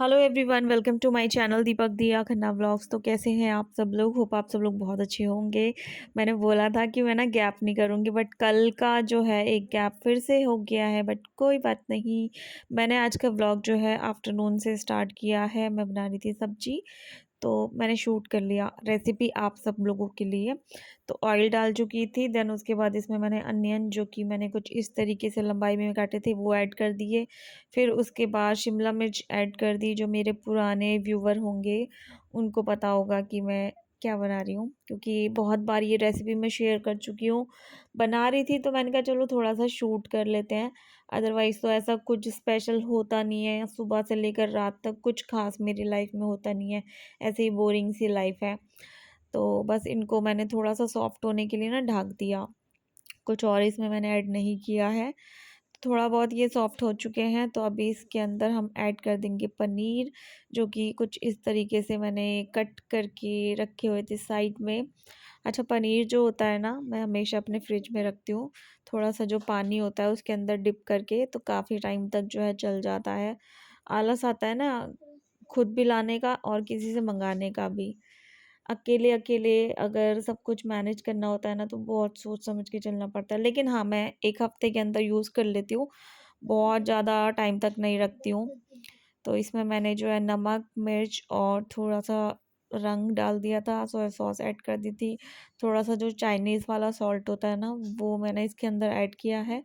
Hello everyone, welcome to my channel Deepak Diya Khanna vlogs. तो कैसे हैं आप सब लोग? होप आप सब लोग बहुत अच्छे होंगे। मैंने बोला था कि मैं ना गैप नहीं करूँगी, बट कल का जो है एक गैप फिर से हो गया है, बट कोई बात नहीं। मैंने आज का व्लॉग जो है आफ्टरनून से स्टार्ट किया है। मैं बना रही थी सब्जी, तो मैंने शूट कर लिया रेसिपी आप सब लोगों के लिए। तो ऑयल डाल चुकी थी, देन उसके बाद इसमें मैंने अनियन जो कि मैंने कुछ इस तरीके से लंबाई में काटे थे वो ऐड कर दिए। फिर उसके बाद शिमला मिर्च ऐड कर दी। जो मेरे पुराने व्यूवर होंगे उनको पता होगा कि मैं क्या बना रही हूँ, क्योंकि बहुत बार ये रेसिपी मैं शेयर कर चुकी हूँ। बना रही थी तो मैंने कहा चलो थोड़ा सा शूट कर लेते हैं। अदरवाइज़ तो ऐसा कुछ स्पेशल होता नहीं है, सुबह से लेकर रात तक कुछ खास मेरी लाइफ में होता नहीं है। ऐसे ही बोरिंग सी लाइफ है। तो बस इनको मैंने थोड़ा सा सॉफ्ट होने के लिए ना ढक दिया, कुछ और इसमें मैंने ऐड नहीं किया है। थोड़ा बहुत ये सॉफ्ट हो चुके हैं, तो अभी इसके अंदर हम ऐड कर देंगे पनीर, जो कि कुछ इस तरीके से मैंने कट करके रखे हुए थे साइड में। अच्छा, पनीर जो होता है ना, मैं हमेशा अपने फ्रिज में रखती हूँ। थोड़ा सा जो पानी होता है उसके अंदर डिप करके, तो काफ़ी टाइम तक जो है चल जाता है। आलस आता है ना खुद भी लाने का और किसी से मंगाने का भी। अकेले अकेले अगर सब कुछ मैनेज करना होता है ना, तो बहुत सोच समझ के चलना पड़ता है। लेकिन हाँ, मैं 1 हफ्ते के अंदर यूज़ कर लेती हूँ, बहुत ज़्यादा टाइम तक नहीं रखती हूँ। तो इसमें मैंने जो है नमक, मिर्च और थोड़ा-सा रंग डाल दिया था, सोया सॉस ऐड कर दी थी। थोड़ा-सा जो चाइनीज़ वाला सॉल्ट होता है ना, वो मैंने इसके अंदर ऐड किया है।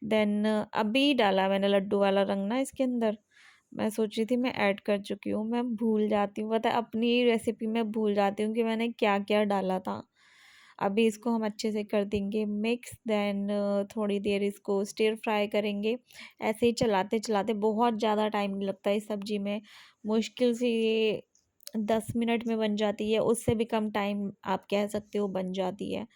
देन अभी डाला मैंने लड्डू वाला रंग ना इसके अंदर। मैं सोच रही थी मैं ऐड कर चुकी हूँ, मैं भूल जाती हूँ, पता है अपनी रेसिपी में भूल जाती हूँ कि मैंने क्या-क्या डाला था। अभी इसको हम अच्छे से कर देंगे मिक्स, देन थोड़ी देर इसको स्टिर फ्राई करेंगे। ऐसे ही चलाते-चलाते, बहुत ज़्यादा टाइम नहीं लगता इस सब्ज़ी में, मुश्किल से ये 10 मिनट में बन जाती है, उससे भी कम टाइम आप कह सकते हो बन जाती है।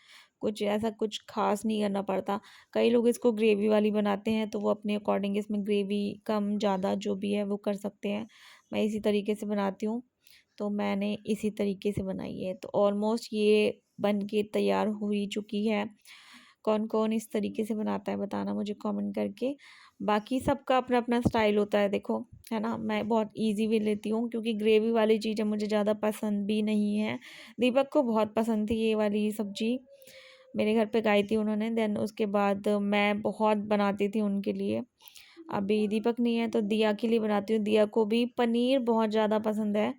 कुछ ऐसा कुछ ख़ास नहीं करना पड़ता। कई लोग इसको ग्रेवी वाली बनाते हैं, तो वो अपने अकॉर्डिंग इसमें ग्रेवी कम ज़्यादा जो भी है वो कर सकते हैं। मैं इसी तरीके से बनाती हूँ, तो मैंने इसी तरीके से बनाई है। तो ऑलमोस्ट ये बन के तैयार हो ही चुकी है। कौन-कौन इस तरीके से बनाता है बताना मुझे कमेंट करके। बाकी सबका अपना-अपना स्टाइल होता है देखो, है ना? मैं बहुत ईज़ी वे लेती हूँ, क्योंकि ग्रेवी वाली चीज़ें मुझे ज़्यादा पसंद भी नहीं है। दीपक को बहुत पसंद थी ये वाली सब्ज़ी, मेरे घर पे खाई थी उन्होंने। देन उसके बाद मैं बहुत बनाती थी उनके लिए। अभी दीपक नहीं है तो दिया के लिए बनाती हूँ। दिया को भी पनीर बहुत ज़्यादा पसंद है,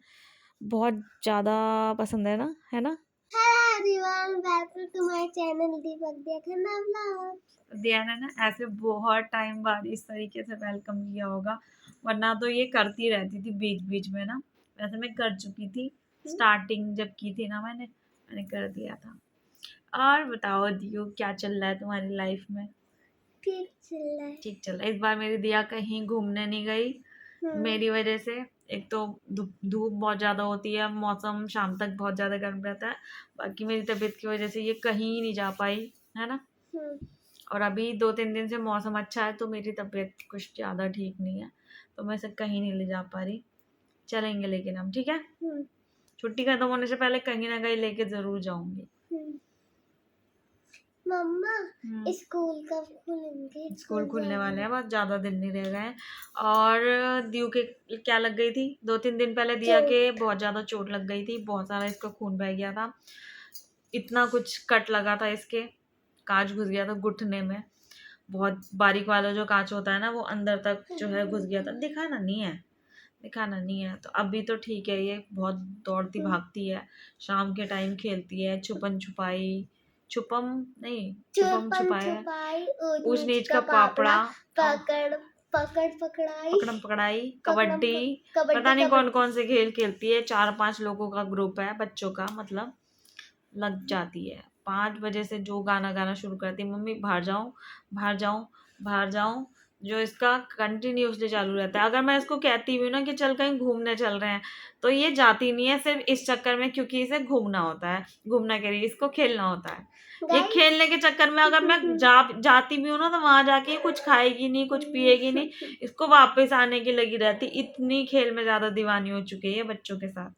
बहुत ज़्यादा पसंद है ना? Hello everyone, welcome to my channel दीपक देखना vlog। दिया ने ना ऐसे बहुत टाइम बाद इस तरीके से वेलकम किया होगा, वरना तो ये करती रहती थी बीच बीच में ना। वैसे मैं कर चुकी थी, स्टार्टिंग जब की थी ना मैंने कर दिया था। और बताओ दियो, क्या चल रहा है तुम्हारी लाइफ में? ठीक चल रहा है। ठीक चल रहा है। इस बार मेरी दिया कहीं घूमने नहीं गई मेरी वजह से। एक तो धूप बहुत ज़्यादा होती है, मौसम शाम तक बहुत ज़्यादा गर्म रहता है। बाकी मेरी तबीयत की वजह से ये कहीं नहीं जा पाई, है ना? और अभी 2-3 दिन से मौसम अच्छा है, तो मेरी तबीयत कुछ ज़्यादा ठीक नहीं है, तो मैं इसे कहीं नहीं ले जा पा रही। चलेंगे लेकिन हम, ठीक है? छुट्टी खत्म होने से पहले कहीं ना कहीं लेके ज़रूर जाऊंगी। मम्मा स्कूल कब खुलेंगे? स्कूल खुलने वाले हैं, बस ज़्यादा दिन नहीं रह गए हैं। और दियो के क्या लग गई थी 2-3 दिन पहले, दिया के बहुत ज़्यादा चोट लग गई थी, बहुत सारा इसका खून बह गया था। इतना कुछ कट लगा था इसके, कांच घुस गया था घुटने में। बहुत बारीक वाला जो कांच होता है ना, वो अंदर तक जो है घुस गया था। दिखाना नहीं है। तो अभी तो ठीक है, ये बहुत दौड़ती भागती है, शाम के टाइम खेलती है, छुपन छुपाई, छुपम नहीं छुपम छुपाया, ऊंच नीच का पापड़ा, पकड़ पकड़ पकड़ाई, पकड़म पकड़ाई, कबड्डी, पता नहीं कौन कौन से खेल खेलती है। 4-5 लोगों का ग्रुप है बच्चों का, मतलब लग जाती है। 5 बजे से जो गाना गाना शुरू करती है, मम्मी बाहर जाऊं, बाहर जाऊं, बाहर जाऊं, जो इसका कंटिन्यूसली चालू रहता है। अगर मैं इसको कहती भी हूँ ना कि चल कहीं घूमने चल रहे हैं, तो ये जाती नहीं है, सिर्फ इस चक्कर में क्योंकि इसे घूमना होता है। घूमना कह रही है, इसको खेलना होता है। ये खेलने के चक्कर में अगर मैं जाती भी हूँ ना, तो वहां जाके कुछ खाएगी नहीं, कुछ पिएगी नहीं, इसको वापस आने की लगी रहती। इतनी खेल में ज्यादा दीवानी हो चुकी है बच्चों के साथ,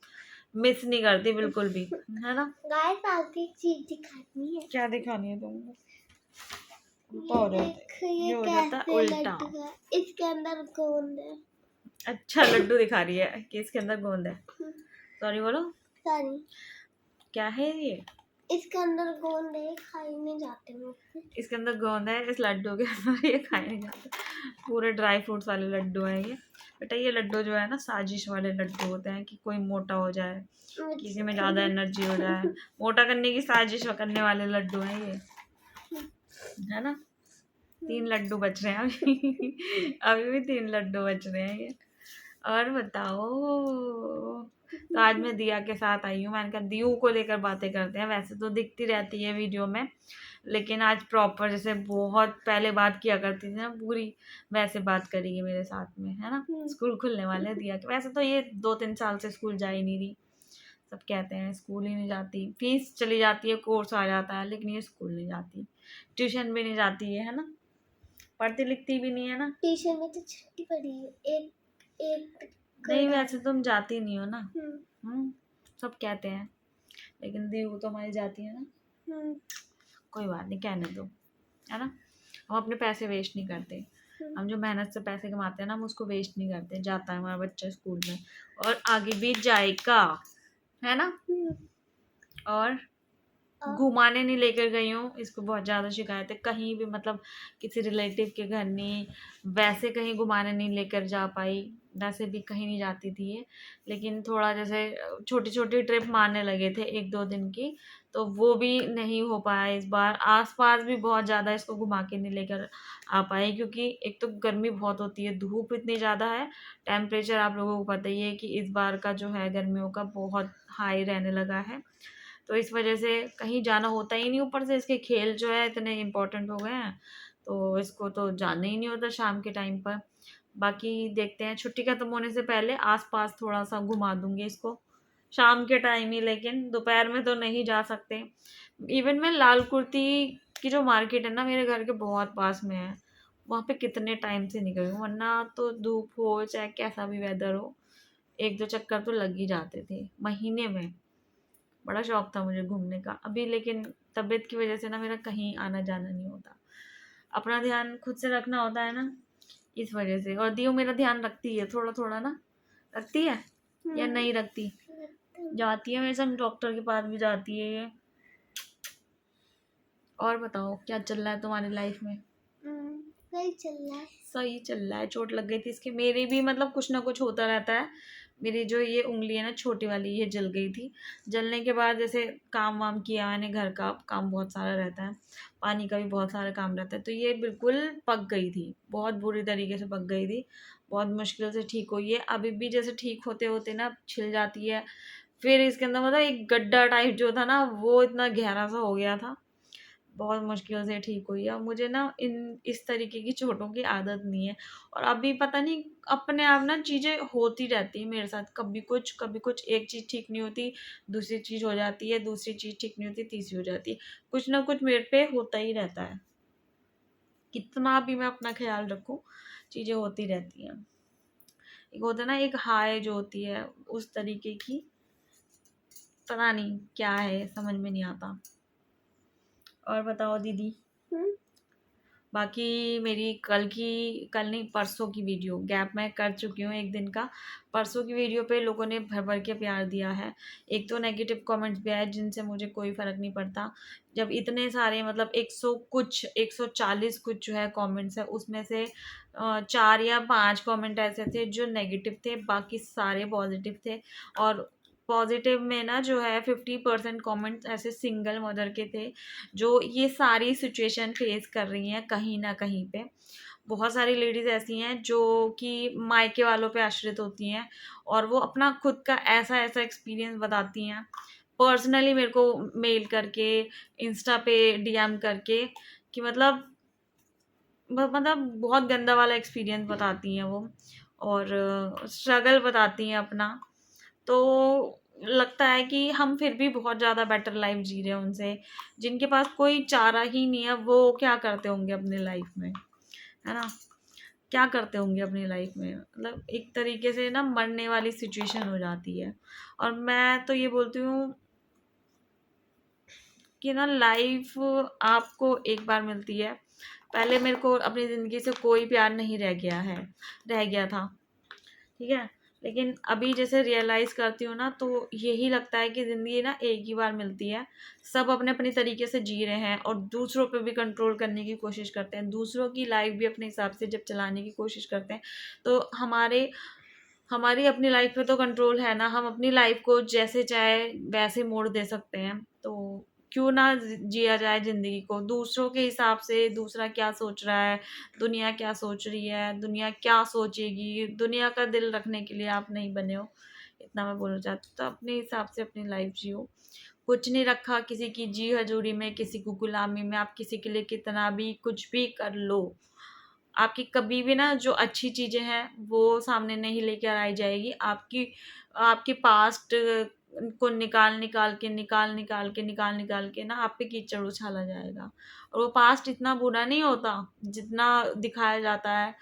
मिस नहीं करती बिल्कुल भी, है ना? गाइस आपको एक चीज दिखानी है। क्या दिखानी है तुमको? ये देख, ये हो जाता है कैसे उल्टा। लटका है, इसके अंदर कौन है? अच्छा लड्डू दिखा रही है कि इसके अंदर गोंद है। सॉरी बोलो, सॉरी, क्या है ये? इसके अंदर गोंद है, खाई नहीं जाते मुझसे। इसके अंदर गोंद है, इस लड्डू के अंदर ये खाए नहीं जाते। पूरे ड्राई फ्रूट्स वाले लड्डू हैं ये। बेटा ये लड्डू जो है ना साजिश वाले लड्डू होते हैं कि कोई मोटा हो जाए, किसी में ज़्यादा एनर्जी हो जाए, मोटा करने की साजिश करने वाले लड्डू हैं ये, है ना। 3 लड्डू बच रहे हैं अभी अभी भी 3 लड्डू बच रहे हैं ये। और बताओ, तो आज मैं दिया के साथ आई हूँ। मैंने कहा दीयू को लेकर बातें करते हैं। वैसे तो दिखती रहती है वीडियो में, लेकिन आज प्रॉपर जैसे बहुत पहले बात किया करती थी ना पूरी, वैसे बात करेगी मेरे साथ में, है ना। स्कूल खुलने वाले हैं दिया के। वैसे तो ये 2-3 साल से स्कूल जा ही नहीं रही। सब कहते हैं स्कूल ही नहीं जाती, फीस चली जाती है, कोर्स आ जाता है, लेकिन ये स्कूल नहीं जाती, ट्यूशन भी नहीं जाती है ना, पढ़ती लिखती भी नहीं है ना। ट्यूशन में तो छुट्टी पड़ी है, एक एक नहीं वैसे तुम जाती नहीं हो ना। सब कहते हैं, लेकिन दीव तो हमारी जाती है ना। कोई बात नहीं, कहने दो, है ना। हम अपने पैसे वेस्ट नहीं करते। हम जो मेहनत से पैसे कमाते हैं ना, हम उसको वेस्ट नहीं करते। जाता है हमारा बच्चा स्कूल में और आगे भी जाएगा, है ना। और घुमाने नहीं लेकर गई हूँ, इसको बहुत ज़्यादा शिकायत है। कहीं भी मतलब किसी रिलेटिव के घर नहीं, वैसे कहीं घुमाने नहीं लेकर जा पाई। वैसे भी कहीं नहीं जाती थी ये, लेकिन थोड़ा जैसे छोटी छोटी ट्रिप मारने लगे थे 1-2 दिन की, तो वो भी नहीं हो पाया इस बार। आसपास भी बहुत ज़्यादा इसको घुमा के नहीं लेकर आ पाए, क्योंकि एक तो गर्मी बहुत होती है, धूप इतनी ज़्यादा है, टेम्परेचर आप लोगों को पता ही है कि इस बार का जो है गर्मियों का बहुत हाई रहने लगा है। तो इस वजह से कहीं जाना होता ही नहीं। ऊपर से इसके खेल जो है इतने इम्पोर्टेंट हो गए हैं, तो इसको तो जाना ही नहीं होता शाम के टाइम पर। बाकी देखते हैं, छुट्टी खत्म होने से पहले आसपास थोड़ा सा घुमा दूंगी इसको शाम के टाइम ही, लेकिन दोपहर में तो नहीं जा सकते। इवन मैं लाल कुर्ती की जो मार्केट है ना मेरे घर के बहुत पास में है, वहाँ पे कितने टाइम से निकल गई, वरना तो धूप हो चाहे कैसा भी वेदर हो 1-2 चक्कर तो लग ही जाते थे महीने में। बड़ा शौक था मुझे घूमने का अभी, लेकिन तबीयत की वजह से ना मेरा कहीं आना जाना नहीं होता। अपना ध्यान खुद से रखना होता है ना, इस वजह से। और दियो मेरा ध्यान रखती है थोड़ा थोड़ा ना, रखती है या नहीं रखती। जाती है मेरे संग, डॉक्टर के पास भी जाती है ये। और बताओ क्या चल रहा है तुम्हारी लाइफ में? सही चल रहा है। सही चल रहा है। चोट लग गई थी इसके, मेरी भी मतलब कुछ ना कुछ होता रहता है। मेरी जो ये उंगली है ना छोटी वाली, ये जल गई थी। जलने के बाद जैसे काम वाम किया मैंने, घर का काम बहुत सारा रहता है, पानी का भी बहुत सारा काम रहता है, तो ये बिल्कुल पक गई थी, बहुत बुरी तरीके से पक गई थी। बहुत मुश्किल से ठीक हुई है। अभी भी जैसे ठीक होते होते ना छिल जाती है। फिर इसके अंदर मतलब एक गड्ढा टाइप जो था ना, वो इतना गहरा सा हो गया था। बहुत मुश्किल से ठीक हुई है। मुझे ना इन इस तरीके की चोटों की आदत नहीं है, और अभी पता नहीं अपने आप ना चीज़ें होती रहती है मेरे साथ, कभी कुछ एक चीज़ ठीक नहीं होती, दूसरी चीज़ हो जाती है, दूसरी चीज़ ठीक नहीं होती, तीसरी हो जाती है। कुछ ना कुछ मेरे पे होता ही रहता है, कितना भी मैं अपना ख्याल रखूं चीज़ें होती रहती हैं। एक होता है ना एक हाय जो होती है उस तरीके की, पता नहीं क्या है, समझ में नहीं आता। और बताओ दीदी। बाकी मेरी कल नहीं परसों की वीडियो गैप मैं कर चुकी हूँ 1 दिन का। परसों की वीडियो पे लोगों ने भर भर के प्यार दिया है। एक तो नेगेटिव कमेंट्स भी आए जिनसे मुझे कोई फ़र्क नहीं पड़ता। जब इतने सारे मतलब 100 कुछ 140 कुछ जो है कमेंट्स है, उसमें से 4 या 5 कमेंट ऐसे थे जो नेगेटिव थे, बाकी सारे पॉजिटिव थे। और पॉजिटिव में ना जो है 50% कमेंट्स ऐसे सिंगल मदर के थे जो ये सारी सिचुएशन फेस कर रही हैं कहीं ना कहीं पे। बहुत सारी लेडीज़ ऐसी हैं जो कि मायके वालों पे आश्रित होती हैं, और वो अपना खुद का ऐसा ऐसा एक्सपीरियंस बताती हैं पर्सनली मेरे को मेल करके, इंस्टा पे डीएम करके, कि मतलब बहुत गंदा वाला एक्सपीरियंस बताती हैं वो, और स्ट्रगल बताती हैं अपना। तो लगता है कि हम फिर भी बहुत ज़्यादा बेटर लाइफ जी रहे हैं उनसे। जिनके पास कोई चारा ही नहीं है वो क्या करते होंगे अपनी लाइफ में, है ना। क्या करते होंगे अपनी लाइफ में, मतलब एक तरीके से ना मरने वाली सिचुएशन हो जाती है। और मैं तो ये बोलती हूँ कि ना लाइफ आपको एक बार मिलती है। पहले मेरे को अपनी ज़िंदगी से कोई प्यार नहीं रह गया था, ठीक है। लेकिन अभी जैसे रियलाइज़ करती हूँ ना, तो यही लगता है कि ज़िंदगी ना एक ही बार मिलती है। सब अपने-अपने तरीके से जी रहे हैं और दूसरों पे भी कंट्रोल करने की कोशिश करते हैं। दूसरों की लाइफ़ भी अपने हिसाब से जब चलाने की कोशिश करते हैं, तो हमारी अपनी लाइफ़ पे तो कंट्रोल है ना, हम अपनी लाइफ़ को जैसे चाहे वैसे मोड़ दे सकते हैं। तो क्यों ना जिया जाए ज़िंदगी को दूसरों के हिसाब से, दूसरा क्या सोच रहा है, दुनिया क्या सोच रही है, दुनिया क्या सोचेगी, दुनिया का दिल रखने के लिए आप नहीं बने हो। इतना मैं बोलना चाहती हूँ, तो अपने हिसाब से अपनी लाइफ़ जियो। कुछ नहीं रखा किसी की जी हजूरी में, किसी को गुलामी में, आप किसी के लिए कितना भी कुछ भी कर लो, आपकी कभी भी ना जो अच्छी चीज़ें हैं वो सामने नहीं लेकर आई जाएगी। आपकी आपके पास्ट को निकाल के ना आप पे कीचड़ उछाला जाएगा। और वो पास्ट इतना बुरा नहीं होता जितना दिखाया जाता है,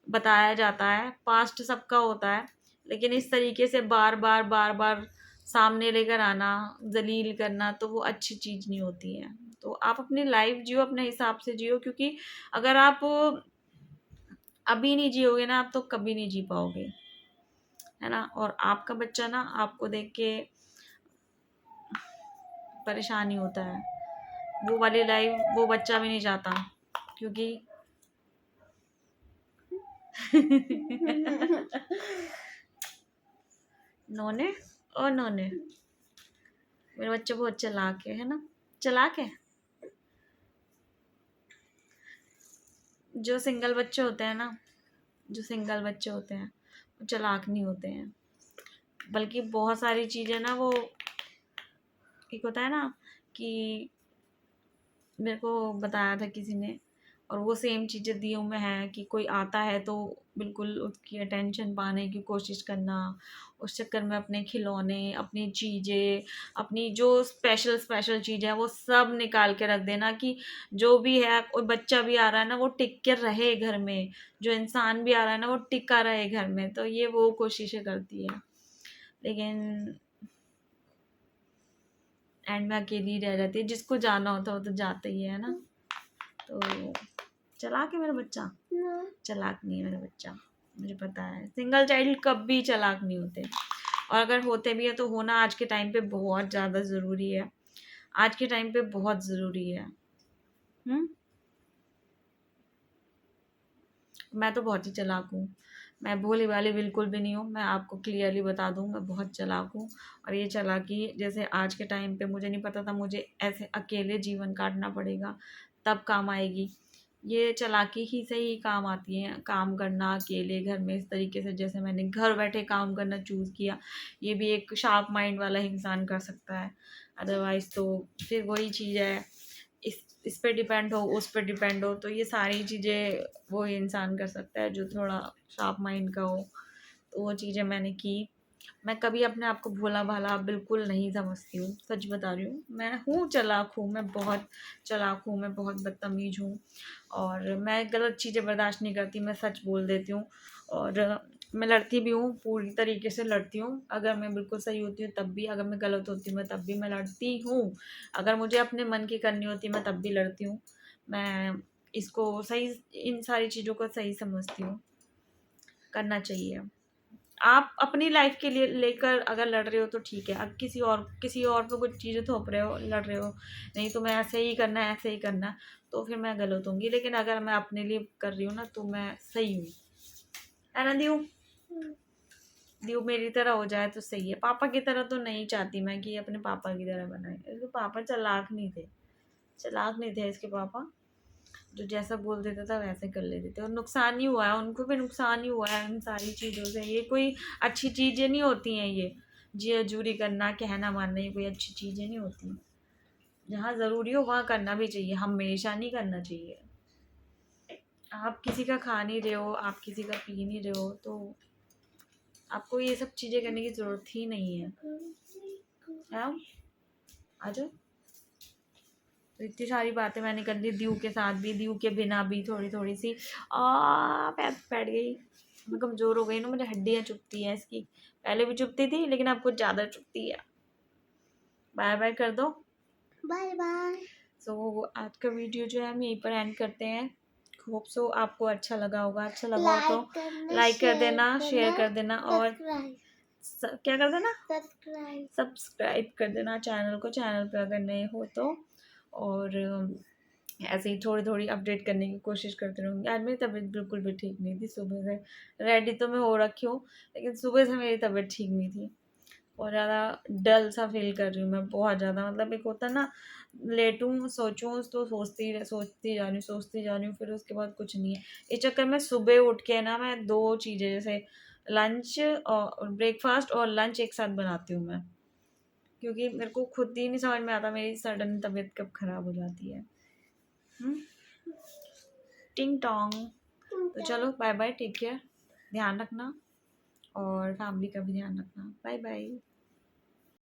बताया जाता है। पास्ट सबका होता है, लेकिन इस तरीके से बार-बार सामने लेकर आना, ज़लील करना, तो वो अच्छी चीज़ नहीं होती है। तो आप अपनी लाइफ़ जियो, अपने हिसाब से जियो, क्योंकि अगर आप अभी नहीं जियोगे ना, आप तो कभी नहीं जी पाओगे, है ना? और आपका बच्चा ना आपको देख के परेशान ही होता है। वो वाली लाइफ वो बच्चा भी नहीं चाहता, क्योंकि नोने और नोने, मेरा बच्चा बहुत चालाक है ना? चालाक है। जो सिंगल बच्चे होते हैं ना, जो सिंगल बच्चे होते हैं, वो चालाक नहीं होते हैं। बल्कि बहुत सारी चीज़ें ना वो, एक होता है ना कि मेरे को बताया था किसी ने, और वो सेम चीज़ें दियों में है कि कोई आता है तो बिल्कुल उसकी अटेंशन पाने की कोशिश करना, उस चक्कर में अपने खिलौने, अपनी चीज़ें, अपनी जो स्पेशल स्पेशल चीज़ें हैं वो सब निकाल के रख देना, कि जो भी है, कोई बच्चा भी आ रहा है ना वो टिक के रहे घर में, जो इंसान भी आ रहा है ना वो टिका रहे घर में। तो ये वो कोशिशें करती है, लेकिन एंड में अकेली रह जाती है। जिसको जाना होता है वो तो जाता ही है ना। तो चालाक है मेरा बच्चा? चालाक नहीं है मेरा बच्चा, मुझे पता है। सिंगल चाइल्ड कभी चालाक नहीं होते, और अगर होते भी है तो होना आज के टाइम पे बहुत ज़्यादा ज़रूरी है। आज के टाइम पे बहुत ज़रूरी है। मैं तो बहुत ही चालाक हूँ। मैं भोली भाली बिल्कुल भी नहीं हूँ, मैं आपको क्लियरली बता दूँ, मैं बहुत चालाक हूँ। और ये चालाकी जैसे आज के टाइम पे मुझे नहीं पता था मुझे ऐसे अकेले जीवन काटना पड़ेगा, तब काम आएगी। ये चालाकी ही से ही काम आती है, काम करना अकेले घर में इस तरीके से, जैसे मैंने घर बैठे काम करना चूज़ किया। ये भी एक शार्प माइंड वाला इंसान कर सकता है, अदरवाइज़ तो फिर वही चीज़ है, इस पे डिपेंड हो, उस पे डिपेंड हो। तो ये सारी चीज़ें वो इंसान कर सकता है जो थोड़ा शार्प माइंड का हो। तो वो चीज़ें मैंने की। मैं कभी अपने आप को भोला-भाला बिल्कुल नहीं समझती हूँ, सच बता रही हूँ। मैं हूँ चालाक हूँ, मैं बहुत चालाक हूँ, मैं बहुत बदतमीज़ हूँ, और मैं गलत चीज़ें बर्दाश्त नहीं करती, मैं सच बोल देती हूँ। और मैं लड़ती भी हूँ, पूरी तरीके से लड़ती हूँ। अगर मैं बिल्कुल सही होती हूँ तब भी, अगर मैं गलत होती हूँ मैं तब भी मैं लड़ती हूँ। अगर मुझे अपने मन की करनी होती है मैं तब भी लड़ती हूँ। मैं इसको सही, इन सारी चीज़ों को सही समझती हूँ, करना चाहिए। आप अपनी लाइफ के लिए लेकर अगर लड़ रहे हो तो ठीक है। अब किसी और पे कुछ चीज़ें थोप रहे हो, लड़ रहे हो, नहीं तो मैं ऐसे ही करना है, ऐसे ही करना है, तो फिर मैं गलत होंगी। लेकिन अगर मैं अपने लिए कर रही हूँ ना तो मैं सही हूँ, है ना दीऊ? दीऊ मेरी तरह हो जाए तो सही है। पापा की तरह तो नहीं चाहती मैं कि अपने पापा की तरह बनाए। इसके पापा चालाक नहीं थे, चालाक नहीं थे इसके पापा। जो जैसा बोल देता था वैसे कर लेते थे, और नुकसान ही हुआ है, उनको भी नुकसान ही हुआ है इन सारी चीज़ों से। ये कोई अच्छी चीज़ें नहीं होती हैं ये, जी हजूरी करना, कहना मानना, ये कोई अच्छी चीज़ें नहीं होती। जहाँ ज़रूरी हो वहाँ करना भी चाहिए, हमेशा नहीं करना चाहिए। आप किसी का खा नहीं रहे हो, आप किसी का पी नहीं रहे हो, तो आपको ये सब चीज़ें करने की ज़रूरत ही नहीं है। हाँ, आ जाओ। तो इतनी सारी बातें मैंने कर ली दीव के साथ भी, दीव के बिना भी थोड़ी थोड़ी सी पैर बैठ गई। मैं कमज़ोर हो गई ना, मुझे हड्डियाँ चुभती हैं इसकी। पहले भी चुभती थी लेकिन अब कुछ ज़्यादा चुभती है। बाय बाय कर दो। Bye bye. सो आज का वीडियो जो है हम यहीं पर एंड करते हैं। होप सो आपको अच्छा लगा होगा। अच्छा लगा हो तो लाइक कर देना, शेयर कर देना और क्या कर देना, सब्सक्राइब कर देना चैनल को, चैनल पे अगर नए हो तो। और ऐसे ही थोड़ी थोड़ी अपडेट करने की कोशिश करते रहूँगी। आज मेरी तबीयत बिल्कुल भी ठीक नहीं थी सुबह से। रेडी तो मैं हो रखी हूँ लेकिन सुबह से मेरी तबीयत ठीक नहीं थी और ज़्यादा डल सा फील कर रही हूँ मैं, बहुत ज़्यादा। मतलब एक होता है ना, लेटूँ सोचूँ तो सोचती जा रही हूँ, फिर उसके बाद कुछ नहीं है। इस चक्कर में सुबह उठ के ना मैं 2 चीज़ें, जैसे लंच और ब्रेकफास्ट और लंच एक साथ बनाती हूँ मैं, क्योंकि मेरे को खुद ही नहीं समझ में आता मेरी सडन तबीयत कब ख़राब हो जाती है। टिंग टोंग। तो चलो बाय बाय, टेक केयर, ध्यान रखना और फैमिली का भी ध्यान रखना। Bye bye.